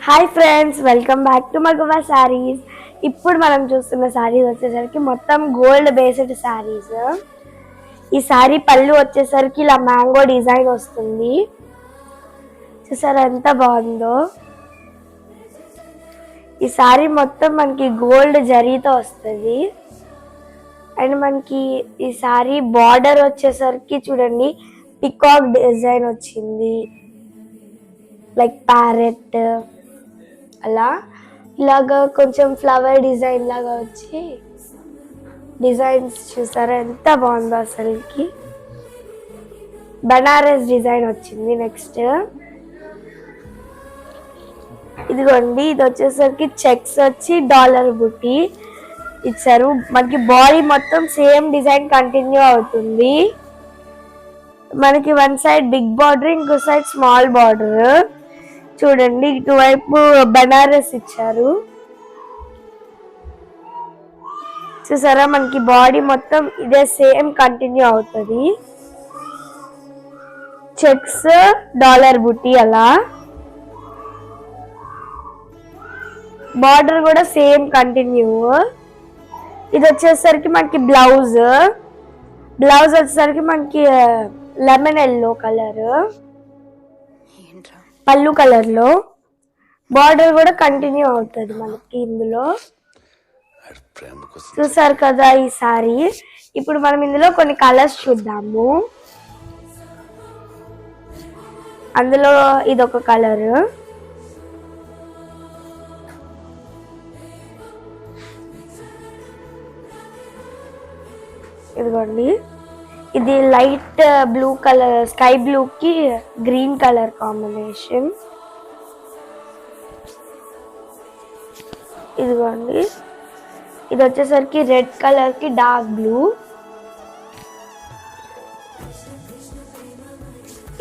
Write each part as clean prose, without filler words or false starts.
Hi friends, welcome back to Magava saris. ఇప్పుడు మనం చూస్తున్న శారీస్ వచ్చేసరికి మొత్తం గోల్డ్ బేస్డ్ శారీస్. ఈ శారీ పళ్ళు వచ్చేసరికి ఇలా మ్యాంగో డిజైన్ వస్తుంది. చూసారా ఎంత బాగుందో. ఈ శారీ మొత్తం మనకి గోల్డ్ జరీతో వస్తుంది. అండ్ మనకి ఈ శారీ బార్డర్ వచ్చేసరికి చూడండి పికాక్ డిజైన్ వచ్చింది, లైక్ ప్యారెట్ అలా ఇలాగా కొంచెం ఫ్లవర్ డిజైన్ లాగా వచ్చి డిజైన్స్ చూసారా ఎంత బాగుందో. అసలుకి బనారస్ డిజైన్ వచ్చింది. నెక్స్ట్ ఇదిగోండి, ఇది వచ్చేసరికి చెక్స్ వచ్చి డాలర్ బుట్టి ఇచ్చారు. మనకి బాడీ మొత్తం సేమ్ డిజైన్ కంటిన్యూ అవుతుంది. మనకి వన్ సైడ్ బిగ్ బార్డర్, ఇంకో సైడ్ స్మాల్ బార్డర్. చూడండి ఇటువైపు బనారస్ ఇచ్చారు. చూసారా మనకి బాడీ మొత్తం ఇదే సేమ్ కంటిన్యూ అవుతుంది. చెక్స్ డాలర్ బుట్టి అలా బార్డర్ కూడా సేమ్ కంటిన్యూ. ఇది వచ్చేసరికి మనకి బ్లౌజ్ వచ్చేసరికి మనకి లెమన్ ఎల్లో కలర్ పళ్ళు కలర్ లో. బార్డర్ కూడా కంటిన్యూ అవుతుంది మనకి ఇందులో. చూసారు కదా ఈ సారీ. ఇప్పుడు మనం ఇందులో కొన్ని కలర్స్ చూద్దాము. అందులో ఇదొక కలర్, ఇదిగోండి ఇది light blue colour, sky blue కి గ్రీన్ కలర్ కాంబినేషన్. ఇదిగోండి ఇది వచ్చేసరికి రెడ్ కలర్ కి డార్క్ బ్లూ.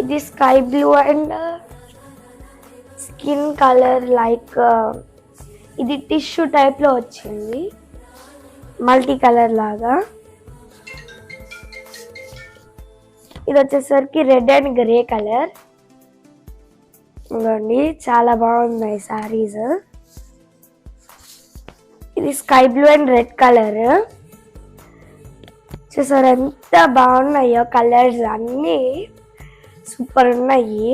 ఇది sky blue and skin colour, like ఇది టిష్యూ టైప్ లో వచ్చింది, మల్టీ కలర్ లాగా. ఇది వచ్చేసరికి రెడ్ అండ్ గ్రే కలర్. ఇదిగోండి చాలా బాగున్నాయి సారీస్. ఇది sky blue and red colour. చూసారు ఎంత బాగున్నాయో కలర్స్, అన్నీ సూపర్ ఉన్నాయి.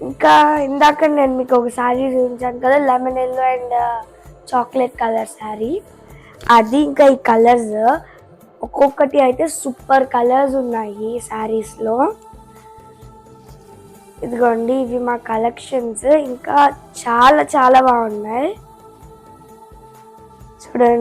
ఇంకా ఇందాక నేను మీకు ఒక శారీ చూపించాను కదా, lemon yellow and chocolate colour sari, అది. ఇంకా ఈ కలర్స్ ఒక్కొక్కటి అయితే సూపర్ కలర్స్ ఉన్నాయి శారీస్లో. ఇదిగోండి ఇవి మా కలెక్షన్స్, ఇంకా చాలా చాలా బాగున్నాయి చూడండి.